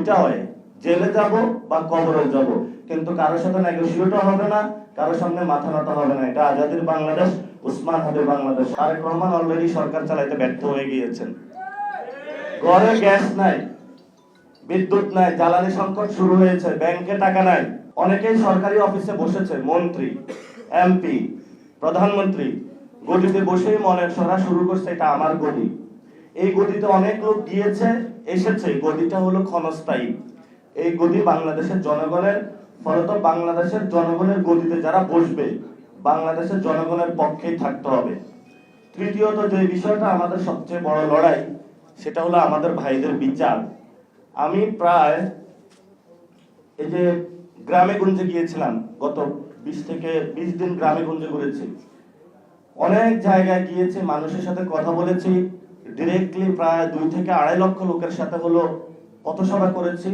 দুইটা হয়, জেলে যাব বা কবরে যাব, কিন্তু কারোর সাথে নেগোশিয়েটও হবে না, কারোর সামনে মাথা নত হবে না। এটা আজাদির বাংলাদেশ, উসমান হাদির বাংলাদেশ। তারেক রহমান অলরেডি সরকার চালাইতে ব্যর্থ হয়ে গিয়েছেন। ঘরে গ্যাস নাই, বিদ্যুৎ নাই, জ্বালানি সংকট শুরু হয়েছে, ব্যাংকে টাকা নাই। অনেকেই সরকারি অফিসে বসেছে, মন্ত্রী, এমপি, প্রধানমন্ত্রী গদিতে বসেই মনের সরা শুরু করছে এটা আমার গদি। এই গদিতে অনেক লোক গিয়েছে, এসেছে। গদিটা হলো ক্ষণস্থায়ী। এই গদি বাংলাদেশের জনগণের, ফলত বাংলাদেশের জনগণের গদিতে যারা বসবে বাংলাদেশের জনগণের পক্ষেই থাকতে হবে। তৃতীয়ত যে বিষয়টা আমাদের সবচেয়ে বড় লড়াই, সেটা হলো আমাদের ভাইদের বিচার। আমি প্রায় এই যে গ্রামে গঞ্জে গিয়েছিলাম, গত 20 থেকে 20 দিন গ্রামে গঞ্জে ঘুরেছি, অনেক জায়গায় গিয়েছি, মানুষের সাথে কথা বলেছি, ডিরেক্টলি প্রায় 2 থেকে 2.5 লক্ষ লোকের সাথে হলো পথসভা করেছি।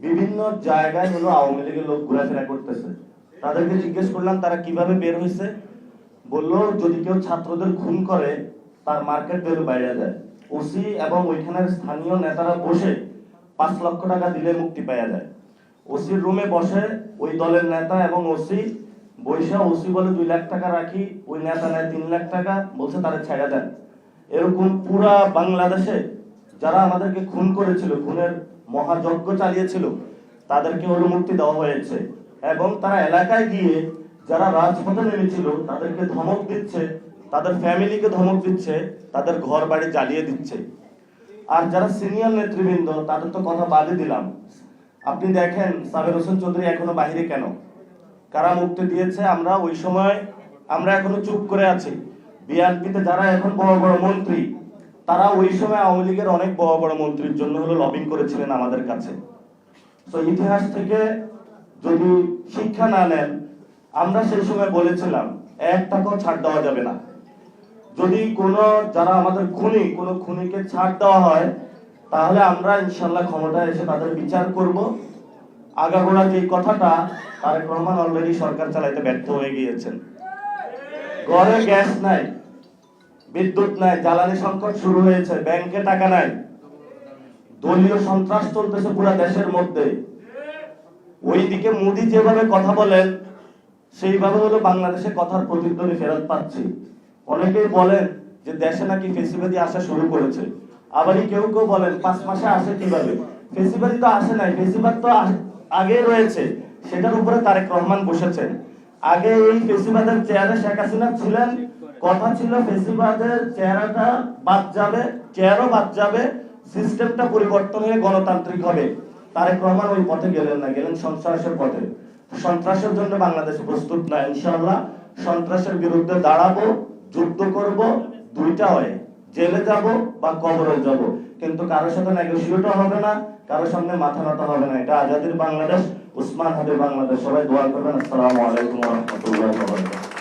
বিভিন্ন জায়গায় হলো আওয়ামী লীগের লোক ঘোরাফেরা করতেছে। তাদেরকে জিজ্ঞেস করলাম তারা কিভাবে বের হয়েছে, বললো যদি কেউ ছাত্রদের খুন করে তার মার্কেট ভ্যালু বাইরে যায়, ওসি এবং ওইখানের স্থানীয় নেতারা বসে 5 লক্ষ টাকা দিলে মুক্তি পাওয়া যায়। ওসির রুমে বসে ওই দলের নেতা এবং ওসি বৈশা, ওসি বলে 2 লাখ টাকা রাখি, ওই নেতা নেয় 3 লাখ টাকা, বলছে তারা ছেড়ে দেন। এরকম পুরা বাংলাদেশে যারা আমাদেরকে খুন করেছিল, খুনের মহাযজ্ঞ চালিয়েছিল, তাদেরকে হলো মুক্তি দেওয়া হয়েছে। এবং তারা এলাকায় গিয়ে যারা রাজপথে নেমেছিল তাদেরকে ধমক দিচ্ছে, তাদের ফ্যামিলিকে ধমক দিচ্ছে, তাদের ঘর বাড়ি জ্বালিয়ে দিচ্ছে। আর যারা সিনিয়র নেতৃবৃন্দ তাদের তো কথা বাদই দিলাম। আপনি দেখেন সাবের হোসেন চৌধুরী এখনো বাহিরে কেন, কারা মুক্তি দিয়েছে? আমরা ওই সময় আমরা এখনো চুপ করে আছি। বিএনপিতে যারা এখন বড় বড় মন্ত্রী, তারা ওই সময় আওয়ামী লীগের অনেক বড় বড় মন্ত্রীর জন্য হলো লবিং করেছিলেন আমাদের কাছে। তো ইতিহাস থেকে যদি শিক্ষা না নেন, আমরা সেই সময় বলেছিলাম 1 টাকাও ছাড় দেওয়া যাবে না। যদি কোনো যারা আমাদের খুনি, কোনো খুনিকে ছাড় দেওয়া হয়, তাহলে আমরা ইনশাল্লাহ ক্ষমতায় এসে তাদের বিচার করব। আগাগোড়া যে কথাটা, তারেক রহমান অলরেডি সরকার চালাইতে ব্যর্থ হয়ে গিয়েছেন। ঘরে গ্যাস নাই, বিদ্যুৎ নাই, জ্বালানি সংকট শুরু হয়েছে, ব্যাংকে টাকা নাই, দলীয় সন্ত্রাস চলতেছে পুরো দেশের মধ্যে। ওইদিকে মোদি যেভাবে কথা বলেন, সেইভাবে হলো বাংলাদেশে কথার প্রতিধ্বনি ফেরত পাচ্ছি। অনেকেই বলেন যে দেশে নাকি ফেসিবাদী আসা শুরু করেছে, আবারই কেউ কেউ বলেন 5 মাসে আসে কিভাবে। ফেসিবাদী তো আসে নাই, ফেসিবাদ তো আগে রয়েছে, সেটার উপরে তারেক রহমান বসেছেন। আগে এই ফেসিবাদের চেয়ারে শেখ হাসিনা ছিলেন, কথা ছিল ফেসিবাদের চেহারাটা বাদ যাবে, চেয়ারও বাদ যাবে, সিস্টেমটা পরিবর্তন হয়ে গণতান্ত্রিক হবে। তারেক রহমান ওই পথে গেলেন না, গেলেন সন্ত্রাসের পথে। সন্ত্রাসের জন্য বাংলাদেশ প্রস্তুত না। ইনশাআল্লাহ সন্ত্রাসের বিরুদ্ধে দাঁড়াবো, যুদ্ধ করব। দুইটা হয়, জেলে যাব বা কবরে যাব, কিন্তু কারোর সাথে নেগোশিয়েটও হবে না, কারোর সামনে মাথা নত হবে না। এটা আজাদির বাংলাদেশ, উসমান হাদির বাংলাদেশ। সবাই দোয়া করবেন। আসসালামু আলাইকুম ওয়া রাহমাতুল্লাহি ওয়া বারাকাতুহু।